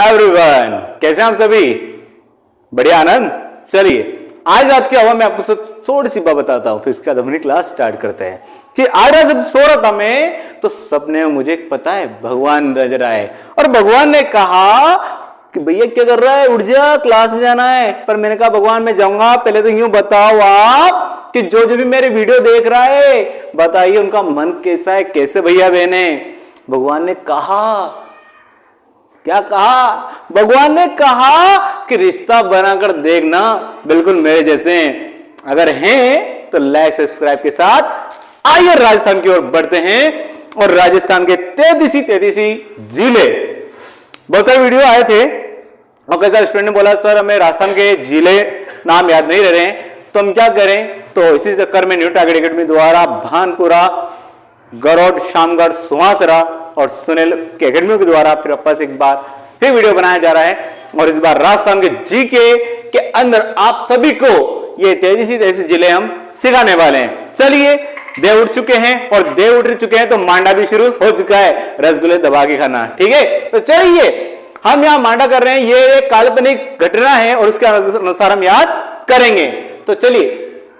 Everyone, कैसे हैं आप सभी? बढ़िया आनंद। चलिए आज रात की हवा में आपको थोड़ी सी बात बताता हूं, फिर उसके बाद अपनी क्लास स्टार्ट करते हैं। कि आज रात जब सो रहा था मैं तो सपने में मुझे पता है भगवान नजर आए और भगवान ने कहा कि भैया क्या कर रहा है, उठ जा, क्लास में जाना है। पर मैंने कहा भगवान मैं जाऊंगा, पहले तो यूं बताओ आप कि जो भी मेरे वीडियो देख रहा है बताइए उनका मन कैसा है, कैसे भैया बहने। भगवान ने कहा, क्या कहा? भगवान ने कहा कि रिश्ता बनाकर देखना बिल्कुल मेरे जैसे हैं। अगर हैं तो लाइक सब्सक्राइब के साथ आइए राजस्थान की ओर बढ़ते हैं। और राजस्थान के 33 जिले, बहुत सारे वीडियो आए थे और कई सारे स्टूडेंट ने बोला सर हमें राजस्थान के जिले नाम याद नहीं रह रहे हैं तो हम क्या करें। तो इसी चक्कर में न्यू टारगेट एकेडमी द्वारा भानपुरा, गरौड, शामगढ़, सुहासरा और सुनील के एकेडमी के द्वारा फिर वापस एक बार फिर वीडियो बनाया जा रहा है। और इस बार राजस्थान के जीके के अंदर आप सभी को ये 33 जिले हम सिखाने वाले हैं। चलिए, देव उठ चुके हैं और देव उठ चुके हैं तो मांडा भी शुरू हो चुका है, रसगुल्ले दबा के खाना। ठीक है, तो चलिए हम यहाँ मांडा कर रहे हैं, ये एक काल्पनिक घटना है और उसके अनुसार हम याद करेंगे। तो चलिए,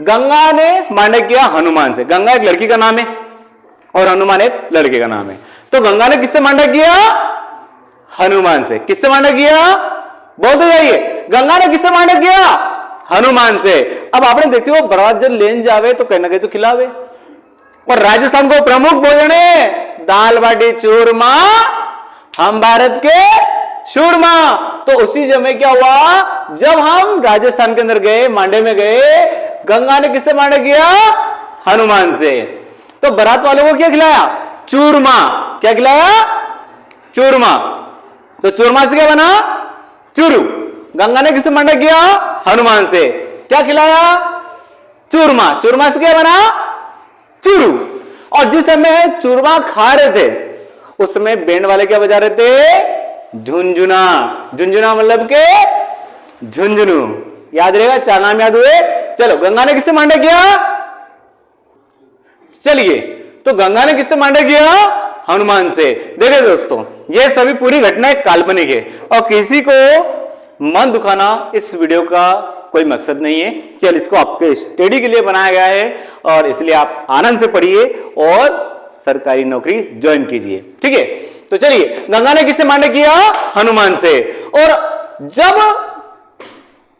गंगा ने मांडा किया हनुमान से। गंगा एक लड़की का नाम है और हनुमान एक लड़के का नाम है। तो गंगा ने किससे मांडा किया? हनुमान से। किससे मांडा किया? बोलते जाइए, गंगा ने किससे मांडा किया? हनुमान से। अब आपने देखियो बारात जब लेन जावे तो कहीं ना कहीं तो खिलावे। और राजस्थान को प्रमुख भोजन है दाल बाटी चूरमा, हम भारत के शूरमा। तो उसी समय क्या हुआ, जब हम राजस्थान के अंदर गए, मांडे में गए, गंगा ने किससे मांडा किया? हनुमान से। तो बारात वालों को क्या खिलाया? चूरमा। क्या खिलाया? चूरमा। तो चूरमा से क्या बना? चूरू। गंगा ने किससे मांडा किया? हनुमान से। क्या खिलाया? चूरमा। चूरमा से क्या बना? चूरू। और जिस समय चूरमा खा रहे थे उस समय बैंड वाले क्या बजा रहे थे? झुंझुना। झुंझुना मतलब के झुंझुनू। याद रहेगा, चार नाम याद हुए। चलो, गंगा ने किससे मांडा किया? चलिए, तो गंगा ने किससे मांडा किया? हनुमान से। देखिए दोस्तों, ये सभी पूरी घटना एक काल्पनिक है और किसी को मन दुखाना इस वीडियो का कोई मकसद नहीं है। चल, इसको आपके स्टडी के लिए बनाया गया है और इसलिए आप आनंद से पढ़िए और सरकारी नौकरी ज्वाइन कीजिए। ठीक है, तो चलिए, गंगा ने किससे मांडा किया? हनुमान से। और जब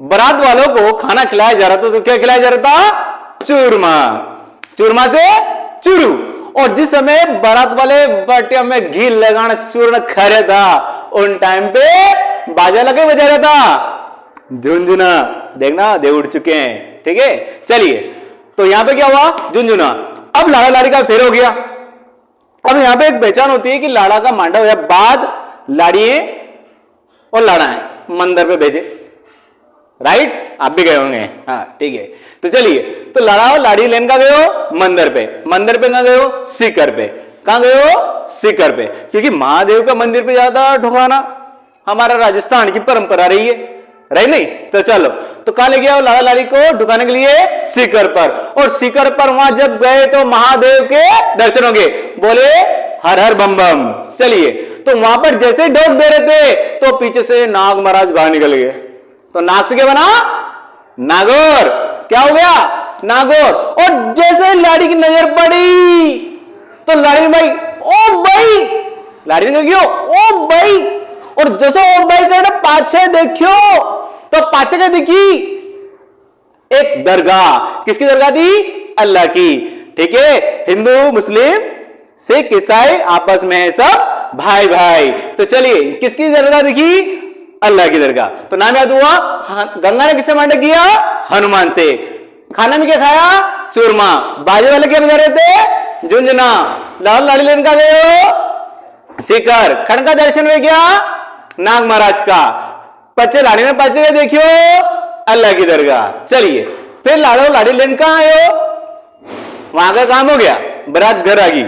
बारात वालों को खाना खिलाया जा रहा था तो क्या खिलाया जा रहा था? चूरमा। चूरमा से चूरू। और जिस समय बारात वाले बटिया में घी लगाना चूर्ण खा रहा था उन टाइम पे बाजा लगे बजा रहा था झुंझुना। देखना, देव उठ चुके हैं। ठीक है, चलिए, तो यहां पे क्या हुआ? झुंझुना। अब लाड़ा लाड़ी का फेर हो गया। अब यहां पे एक पहचान होती है कि लाड़ा का मांडा हो बाद लाड़िए और लाड़ा है मंदिर पे भेजे। राइट, आप भी गए होंगे। हाँ, ठीक है। तो चलिए, तो लाड़ा और लाड़ी लेन का गए हो मंदिर पे। मंदिर पे कहां गए हो? सीकर पे। कहां गए हो? सीकर पे। क्योंकि महादेव का मंदिर पे ज्यादा ढुकाना हमारा राजस्थान की परंपरा रही है, राइट? नहीं तो चलो, तो कहां ले गया लाड़ा लाड़ी को ढुकाने के लिए? सीकर पर। और सीकर पर वहां जब गए तो महादेव के दर्शन होंगे। बोले हर हर बम बम। चलिए, तो वहां पर जैसे डोक दे रहे थे तो पीछे से नाग महाराज बाहर निकल गए। तो नाग से क्या बना? नागौर। क्या हो गया? नागौर। और जैसे लाड़ी की नजर पड़ी तो लाड़ी भाई, ओ भाई, लाड़ी ने क्यों? ओ भाई। और जैसे ओ भाई कर पाछे देखियो तो पाछे क्या दिखी? एक दरगाह। किसकी दरगाह थी? अल्लाह की। ठीक है, हिंदू मुस्लिम सिख ईसाई आपस में है सब भाई भाई। तो चलिए, किसकी दरगाह दिखी? अल्लाह की दरगाह। तो नाम याद हुआ। गंगा ने किससे मांडा किया? हनुमान से। खाने में क्या खाया? चूरमा। बाजे वाले क्या बजा रहे थे? झुंझुना। लाल लाड़ी लेन का गए हो? सीकर। खंड का दर्शन में क्या? नाग महाराज का। पच्चे लाड़ी में पचे देखियो अल्लाह की दरगाह। चलिए, फिर लाड़ो लाड़ी लेन कहां आए हो? वहां का काम हो गया, बारात घर आ गई।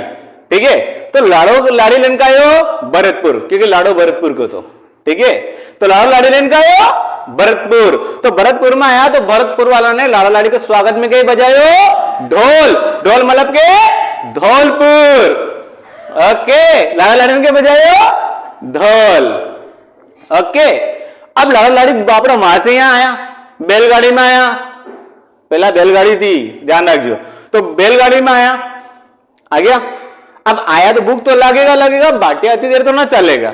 ठीक है, तो लाड़ो लाड़ी लेन का आए हो? भरतपुर, क्योंकि लाड़ो भरतपुर को। तो ठीक है, तो लाड़ा लाड़ी लेन का आयो भरतपुर। तो भरतपुर में आया तो भरतपुर वाला ने लाड़ा लाड़ी के स्वागत में कहीं बजायो ढोल। ढोल मतलब के धौलपुर। ओके, लाड़ा लाड़ी के बजायो ढोल। ओके। अब लाड़ा लाड़ी बापड़ा वहां से यहां आया, बैलगाड़ी में आया, पहला बैलगाड़ी थी ध्यान रखियो, तो बैलगाड़ी में आया, आ गया। अब आया तो भूख तो लगेगा लगेगा, बाटी आती देर तो ना चलेगा।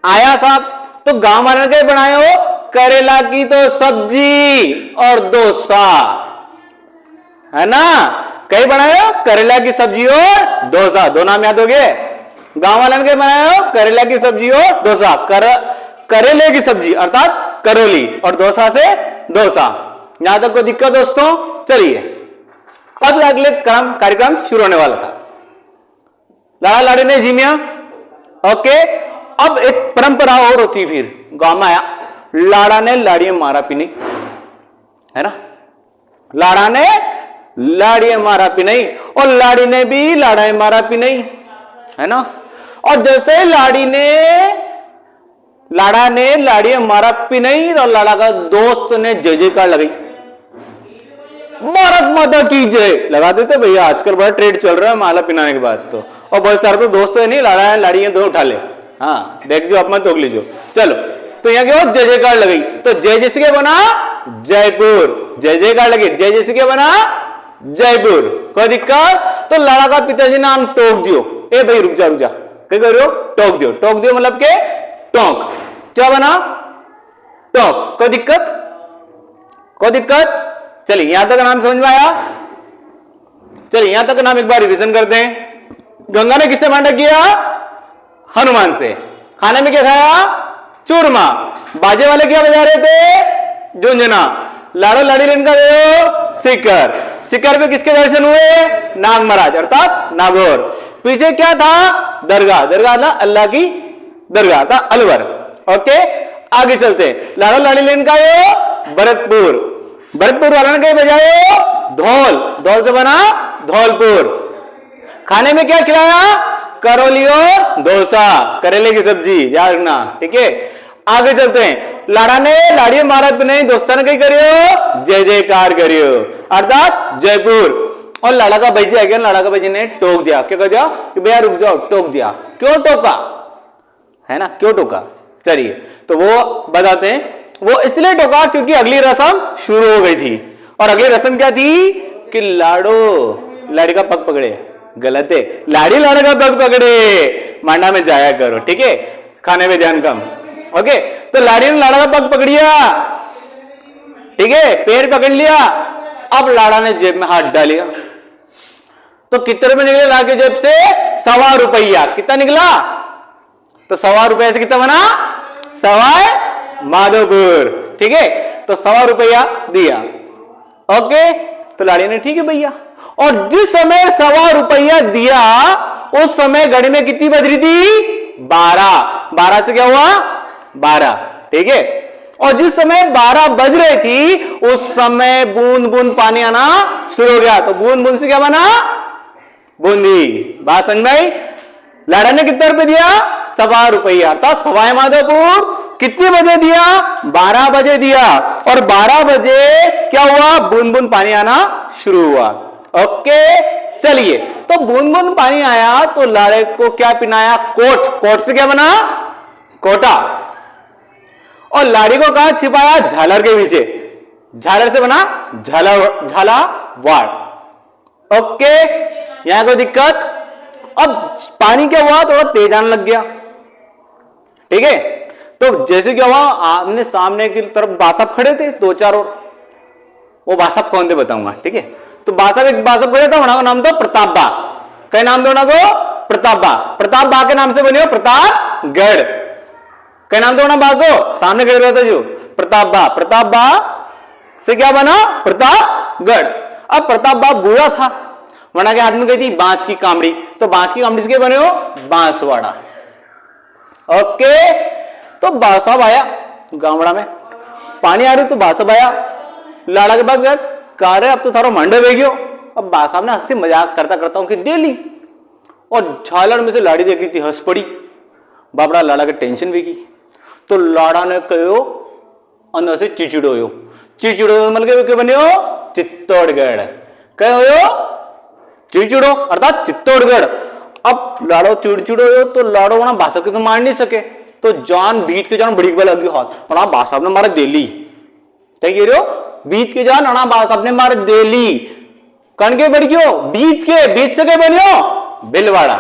आया साहब, तो गांव वाले के बनाए हो करेला की तो सब्जी और डोसा, है ना। कई बनाए हो करेला की सब्जी और डोसा, दो नाम याद हो गए। गांव वाले के बनाए हो करेला की सब्जी और डोसा, करेले की सब्जी अर्थात करोली, और डोसा से डोसा। यहां तक कोई दिक्कत दोस्तों? चलिए अब अगले कार्यक्रम शुरू होने वाला था। लाड़ा लाड़ी ने जिमिया, ओके। अब एक परंपरा और होती, फिर गांव में आया, लाड़ा ने लाड़ी मारा पी नहीं, है ना। लाड़ा ने लाड़ी मारा पी नहीं, और लाड़ी ने भी लाड़ा मारा पी नहीं, है ना। और जैसे लाड़ा ने लाड़ी मारा पी नहीं, और लाड़ा का दोस्त ने जय जयकार लगाई, भारत माता की जय लगा देते भैया। आजकल बड़ा ट्रेड चल रहा है माला पिनाने के बाद तो, और बहुत सारे तो दोस्त है नहीं, लाड़ा लाड़ी है, दो उठा ले, हाँ देख जो आप मत टोक लीजिए। चलो तो यहाँ क्या हो, जय जयकार लगी, तो जय जैसे के बना जयपुर, जय जयकार लगी, जय जैसे के बना जयपुर, कोई दिक्कत? तो लाड़ा का पिताजी नाम टोक दियो, ए भाई रुक जा क्या कर रहे हो, टोक दियो, टोक दियो मतलब के टोक, क्या बना टोक, कोई दिक्कत? कोई दिक्कत? चलिए यहां तक नाम समझ में आया। चलिए यहां तक नाम एक बार रिवीजन करते हैं। गंगा ने किससे मांडा किया? हनुमान से। खाने में क्या खाया? चूरमा। बाजे वाले क्या बजा रहे थे? झुंझुना। लाड़ो लाड़ी लेन का दे सिक्कर, सिक्कर पे किसके दर्शन हुए? नाग महाराज अर्थात नागौर। पीछे क्या था? दरगाह, दरगाह था अल्लाह की दरगाह था अलवर। ओके आगे चलते हैं। लाड़ो लाड़ी लेन का ये भरतपुर, भरतपुर वाला ने कहीं बजाए धौल, धौल से बना धौलपुर। खाने में क्या खिलाया? करौली और डोसा, करेले की सब्जी, याद रखना, ठीक है। आगे चलते हैं। लाड़ा ने लाड़ी मारा नहीं, दोस्ता ने कहीं करियो जय जयकार करियो अर्थात जयपुर। और लाड़ा का भाई जी आ गया, लाड़ा का भाई जी ने टोक दिया, क्या कर दिया कि भैया रुक जाओ, टोक दिया। क्यों टोका, है ना, क्यों टोका? चलिए तो वो बताते हैं। वो इसलिए टोका क्योंकि अगली रस्म शुरू हो गई थी, और अगली रस्म क्या थी कि लाड़ो लाड़ी का पग पकड़े, गलत है, लाड़ी लाड़ा का पग पकड़े, मांडा में जाया करो, ठीक है, खाने में ध्यान कम। ओके तो लाड़ी ने लाड़ा का पग पकड़िया, ठीक है, पैर पकड़ लिया। अब लाड़ा ने जेब में हाथ डालिया, तो कितने रुपए निकले लाके जेब से? 1.25 रुपया। कितना निकला? तो 1.25 रुपया से कितना बना? सवाई माधोपुर, ठीक है, तो 1.25 रुपया दिया। ओके तो लाड़ी ने ठीक है भैया। और जिस समय 1.25 रुपया दिया उस समय घड़ी में कितनी बज रही थी? 12। 12 से क्या हुआ? 12, ठीक है। और जिस समय 12 बज रही थी उस समय बूंद बूंद पानी आना शुरू हो गया, तो बूंद बूंद से क्या बना? बूंदी। बात समझ में आई? लाड़ा ने कितना रुपए दिया? 1.25 रुपया, अर्थात सवाई माधोपुर कितने बजे दिया? 12 बजे दिया। और 12 बजे क्या हुआ? बूंद बूंद पानी आना शुरू हुआ। ओके चलिए, तो बूंद बूंद पानी आया तो लाड़े को क्या पिनाया? कोट। कोट से क्या बना? कोटा। और लाड़ी को कहां छिपाया? झालर के पीछे। झालर से बना झालावाड़। ओके यहां कोई दिक्कत? अब पानी क्या हुआ? थोड़ा तेज आने लग गया, ठीक है। तो जैसे क्या हुआ, आमने सामने की तरफ बासप खड़े थे 2-4 और, वो बासप कौन थे बताऊंगा, ठीक है। तो एक बासप खड़े था, उनका नाम था प्रताप बा। क्या नाम था उनको? प्रताप बा। प्रताप बा के नाम से बने हो प्रतापगढ़। क्या नाम था उन्होंने बा को? सामने खड़े रहता जो प्रताप बा। प्रताप बा से क्या बना? प्रतापगढ़। अब प्रताप बा बूढ़ा था, वरना के हाथ में गई थी बांस की कामड़ी, तो बांस की कामड़ी से बने हो? बांसवाड़ा। ओके तो बासाब आया गावड़ा में, पानी आ रही तो बासाब आया। लाड़ा के पास गया, कह रहे अब तो थारो मंडे बह गयो। अब बासाब ने हंसी मजाक करता करता उनकी दे ली, और झालर में से लाड़ी देख रही थी, हंस पड़ी। बाबड़ा लाड़ा के टेंशन भी की, तो लाड़ा ने कहो अंदर से चिचिड़ोयो। चिचिड़ो मतलब के बने हो? चित्तौड़गढ़। कहो चिड़चिड़ो अर्थात चित्तौड़गढ़। अब लाड़ो चिड़चिड़ो तो लाड़ो वहां भाषा के तो मार नहीं सके, तो जान बीत के जान बड़ी लग गई हाथ और बात साहब ने मारा दिल्ली क्या कह रहे हो बीत के जान अना बात साहब ने मारा दिल्ली कण के बढ़ गयो बीच से क्या बनियो बिलवाड़ा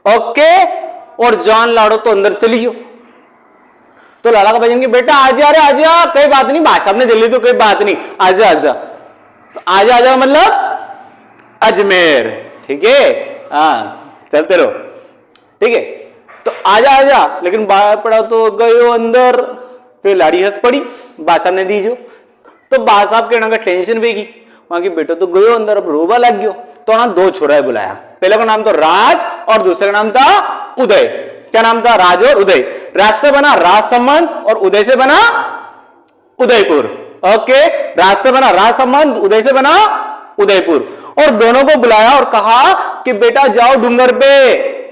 ओके और जान लाड़ो तो अंदर चली गयो तो लाला का बजन की बेटा आजा अरे आजा कोई बात नहीं बादशाह ने दिल्ली तो कोई बात नहीं आजा आजा आजा आजा मतलब अजमेर ठीक है हाँ चलते रहो ठीक है तो आजा आजा लेकिन बाहर पड़ा तो गयो अंदर फिर लाड़ी हंस पड़ी बादशाह ने दीजो तो बादशाह के ना टेंशन बेगी वहां की बेटा तो गयो अंदर अब रोबा लग गयो तो ना दो छोरा बुलाया पहले का नाम तो राज और दूसरे का नाम था उदय क्या नाम था राज और उदय राज से बना राजसमंद और उदय से बना उदयपुर ओके राज से बना राजसमंद उदय से बना उदयपुर और दोनों को बुलाया और कहा कि बेटा जाओ डूंगर पे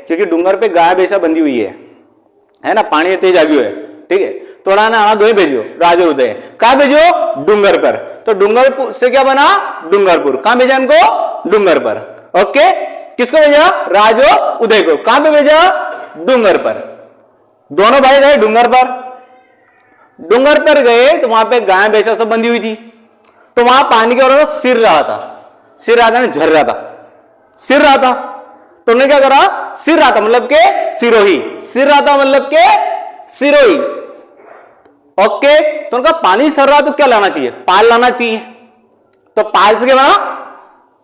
क्योंकि डूंगर पे गाय भैंसा बंधी हुई है ना पानी तेज आ गयो है ठीक है थोड़ा ना आना दो ही भेजो राज और उदय कहा भेजो डूंगर पर तो डूंगर से क्या बना डूंगरपुर कहां भेजा इनको डूंगर पर ओके किसको भेजा राज और उदय को कहां पे भेजा डूंगर पर दोनों भाई गए डूंगर पर गए तो वहां पे गाय भैंसा सब बंधी हुई थी तो वहां पानी के और सिर रहा था ना झर रहा था सिर रहा था तो उन्होंने क्या करा सिर रहा था मतलब के सिरोही सिर रहा था मतलब के सिरोही ओके तो उनका पानी सर रहा तो क्या लाना चाहिए पाल लाना चाहिए तो पाल से क्या बना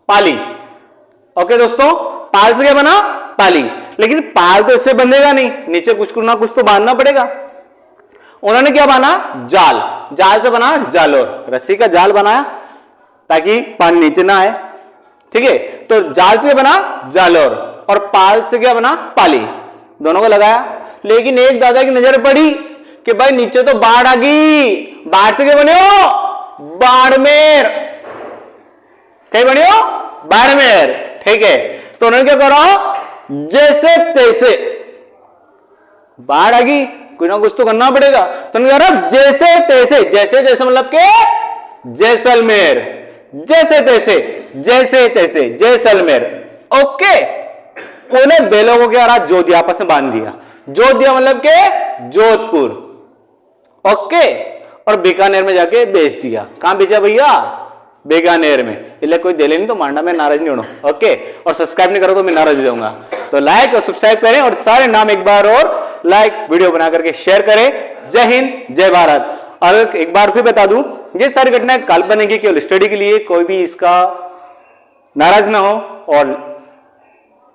पाली ओके दोस्तों पाल से क्या बना पाली लेकिन पाल तो इससे बंधेगा नहीं नीचे कुछ ना कुछ तो बांधना पड़ेगा उन्होंने क्या बना जाल से बना जालोर रस्सी का जाल बनाया ताकि पानी नीचे ना आए ठीक है तो जाल से बना जालोर और पाल से क्या बना पाली दोनों को लगाया लेकिन एक दादा की नजर पड़ी कि भाई नीचे तो बाढ़ आ गई बाढ़ से क्या बनियो बाड़मेर कहीं बनियो बाड़मेर ठीक है तो उन्होंने क्या करा जैसे तैसे बाढ़ आ गई कुछ ना कुछ तो करना पड़ेगा तो उन्होंने कहा जैसे तैसे मतलब के जैसलमेर जैसे तैसे जैसलमेर ओके उन्हें बेलों को क्या रहा जोधिया आपस में बांध दिया जोधिया मतलब के जोधपुर ओके और बीकानेर में जाके बेच दिया कहां बेचा भैया बीकानेर में इसलिए कोई दे ले नहीं तो मांडा में नाराज नहीं होना ओके और सब्सक्राइब नहीं करो तो मैं नाराज हो जाऊंगा तो लाइक और सब्सक्राइब करें और सारे नाम एक बार और लाइक वीडियो बना करके शेयर करें जय हिंद जय भारत और एक बार फिर बता दूं ये सारी घटनाएं काल्पनिक है केवल स्टडी के लिए कोई भी इसका नाराज ना हो और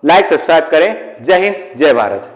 लाइक सब्सक्राइब करें जय हिंद जय भारत।